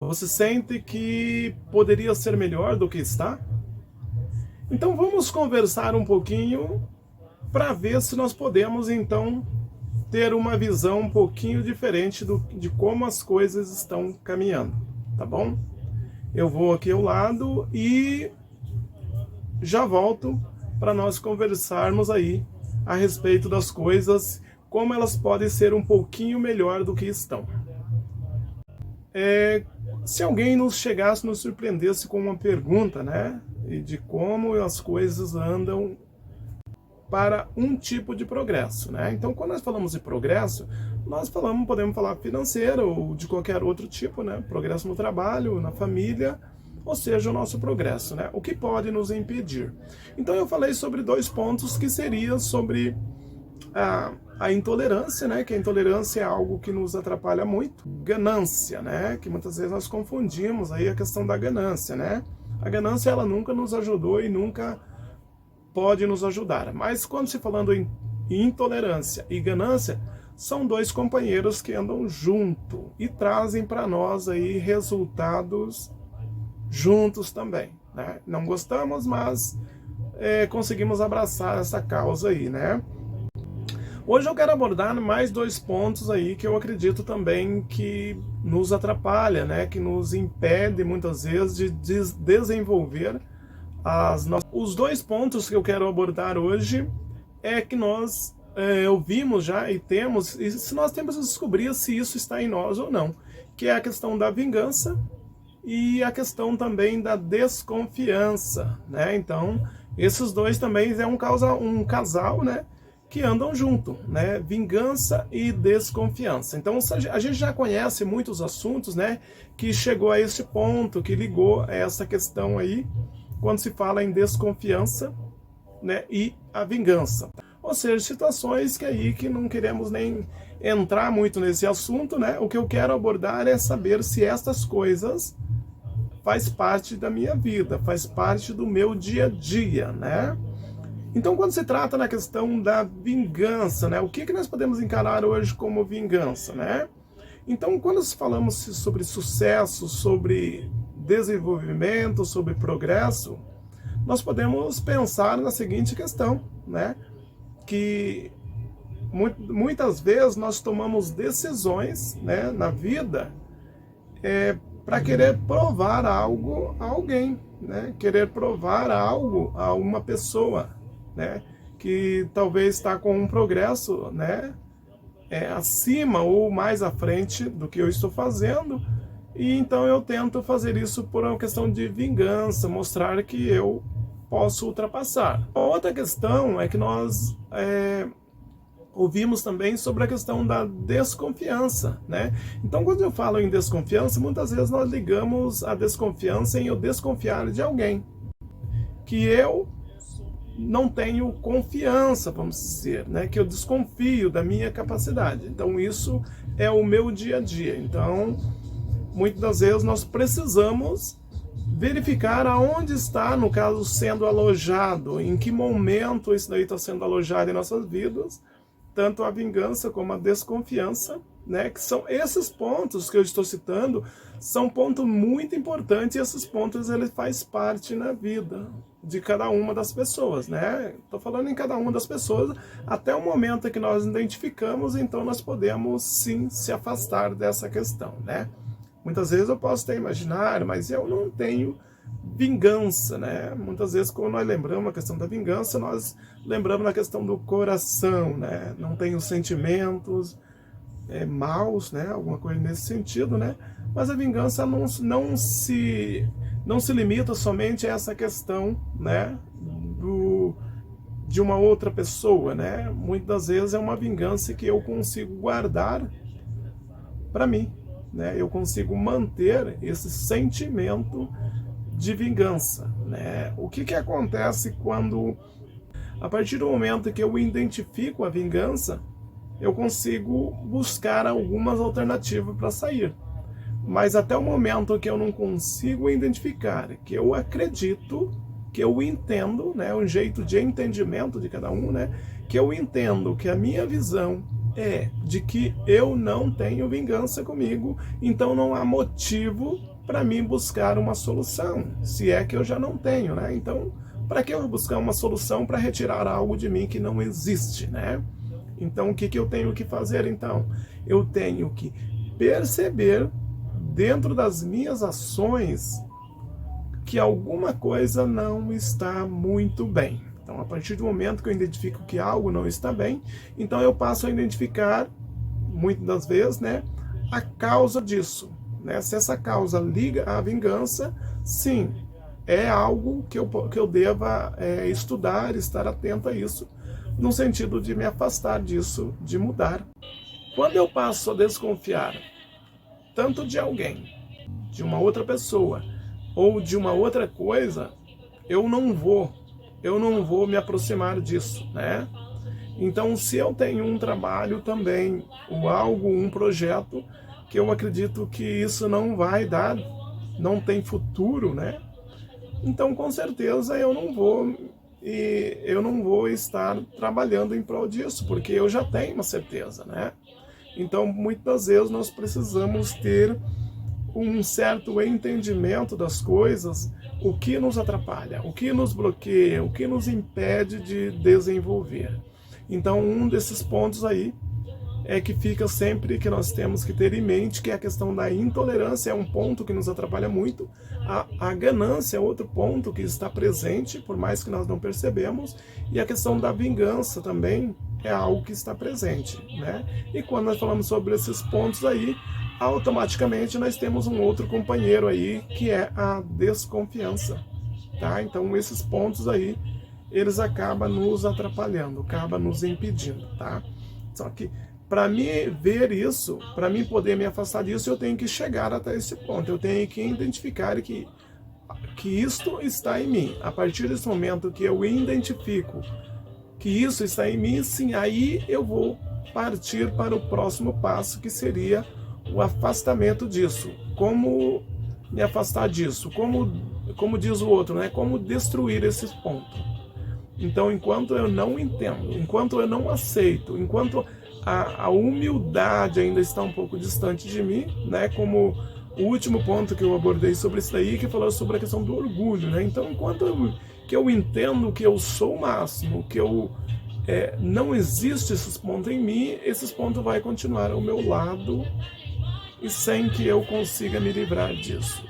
Você sente que poderia ser melhor do que está? Então vamos conversar um pouquinho para ver se nós podemos então ter uma visão um pouquinho diferente de como as coisas estão caminhando, tá bom? Eu vou aqui ao lado e já volto para nós conversarmos aí a respeito das coisas, como elas podem ser um pouquinho melhor do que estão. Se alguém nos chegasse, nos surpreendesse com uma pergunta, né, e de como as coisas andam para um tipo de progresso, né? Então, quando nós falamos de progresso, podemos falar financeiro ou de qualquer outro tipo, né? Progresso no trabalho, na família, ou seja, o nosso progresso, né? O que pode nos impedir? Então, eu falei sobre 2 pontos que seria sobre a intolerância, né? Que a intolerância é algo que nos atrapalha muito. Ganância, né? Que muitas vezes nós confundimos aí a questão da ganância, né? A ganância, ela nunca nos ajudou e nunca pode nos ajudar. Mas quando se falando em intolerância e ganância, são 2 companheiros que andam junto e trazem para nós aí resultados juntos também, né? Não gostamos, mas conseguimos abraçar essa causa aí, né? Hoje eu quero abordar mais 2 pontos aí que eu acredito também que nos atrapalha, né? Que nos impede muitas vezes de desenvolver os 2 pontos que eu quero abordar hoje é que nós ouvimos já e se nós temos que descobrir se isso está em nós ou não, que é a questão da vingança e a questão também da desconfiança, né? Então, esses 2 também é um casal, né, que andam junto, né? Vingança e desconfiança. Então, a gente já conhece muitos assuntos, né, que chegou a esse ponto, que ligou a essa questão aí, quando se fala em desconfiança, né, e a vingança. Ou seja, situações que não queremos nem entrar muito nesse assunto, né? O que eu quero abordar é saber se estas coisas faz parte da minha vida, faz parte do meu dia a dia, né? Então, quando se trata na questão da vingança, né? O que nós podemos encarar hoje como vingança, né? Então, quando falamos sobre sucesso, sobre desenvolvimento, sobre progresso, nós podemos pensar na seguinte questão, né? Que muitas vezes nós tomamos decisões, né, na vida para querer provar algo a alguém, né? Querer provar algo a uma pessoa, né? Que talvez está com um progresso, né? Acima ou mais à frente do que eu estou fazendo, e então eu tento fazer isso por uma questão de vingança, mostrar que eu posso ultrapassar. A outra questão é que nós ouvimos também sobre a questão da desconfiança, né? Então, quando eu falo em desconfiança, muitas vezes nós ligamos a desconfiança em eu desconfiar de alguém, que eu não tenho confiança, vamos dizer, né? Que eu desconfio da minha capacidade. Então, isso é o meu dia a dia. Então, muitas das vezes nós precisamos verificar aonde está, no caso, sendo alojado, em que momento isso daí está sendo alojado em nossas vidas, tanto a vingança como a desconfiança, né? Que são esses pontos que eu estou citando, são pontos muito importantes, e esses pontos ele faz parte na vida de cada uma das pessoas, né? Estou falando em cada uma das pessoas, até o momento que nós identificamos, então nós podemos sim se afastar dessa questão, né? Muitas vezes eu posso até imaginar, mas eu não tenho vingança, né? Muitas vezes quando nós lembramos a questão da vingança, nós lembramos da questão do coração, né? Não tenho sentimentos maus, né? Alguma coisa nesse sentido, né? Mas a vingança não se limita somente a essa questão, né? De uma outra pessoa, né? Muitas vezes é uma vingança que eu consigo guardar para mim, né? Eu consigo manter esse sentimento de vingança, né? O que acontece quando, a partir do momento que eu identifico a vingança, eu consigo buscar algumas alternativas para sair. Mas até o momento que eu não consigo identificar, que eu acredito, que eu entendo, né, um jeito de entendimento de cada um, né, que eu entendo que a minha visão é de que eu não tenho vingança comigo, então não há motivo para mim buscar uma solução, se é que eu já não tenho, né? Então, para que eu buscar uma solução para retirar algo de mim que não existe, né? Então, o que eu tenho que fazer, então? Eu tenho que perceber, dentro das minhas ações, que alguma coisa não está muito bem. Então, a partir do momento que eu identifico que algo não está bem, então eu passo a identificar, muitas das vezes, né, a causa disso. Né? Se essa causa liga à vingança, sim, é algo que eu deva estudar, estar atento a isso, no sentido de me afastar disso, de mudar. Quando eu passo a desconfiar tanto de alguém, de uma outra pessoa, ou de uma outra coisa, eu não vou me aproximar disso, né? Então, se eu tenho um trabalho também, ou algo, um projeto, que eu acredito que isso não vai dar, não tem futuro, né? Então, com certeza, eu não vou estar trabalhando em prol disso, porque eu já tenho uma certeza, né? Então, muitas vezes, nós precisamos ter um certo entendimento das coisas, o que nos atrapalha, o que nos bloqueia, o que nos impede de desenvolver. Então, um desses pontos aí é que fica sempre que nós temos que ter em mente, que é a questão da intolerância, é um ponto que nos atrapalha muito, a ganância é outro ponto que está presente, por mais que nós não percebemos, e a questão da vingança também é algo que está presente, né? E quando nós falamos sobre esses pontos aí, automaticamente nós temos um outro companheiro aí, que é a desconfiança, tá? Então esses pontos aí, eles acabam nos atrapalhando, acabam nos impedindo, tá? Só que para mim ver isso, para mim poder me afastar disso, eu tenho que chegar até esse ponto, eu tenho que identificar que isto está em mim. A partir desse momento que eu identifico que isso está em mim, sim, aí eu vou partir para o próximo passo, que seria o afastamento disso. Como me afastar disso? Como diz o outro, né? Como destruir esses pontos. Então, enquanto eu não entendo, enquanto eu não aceito, enquanto a humildade ainda está um pouco distante de mim, né? Como o último ponto que eu abordei sobre isso daí, que falou sobre a questão do orgulho, né? Então, enquanto eu entendo que eu sou o máximo, que não existe esses pontos em mim, esses pontos vão continuar ao meu lado e sem que eu consiga me livrar disso.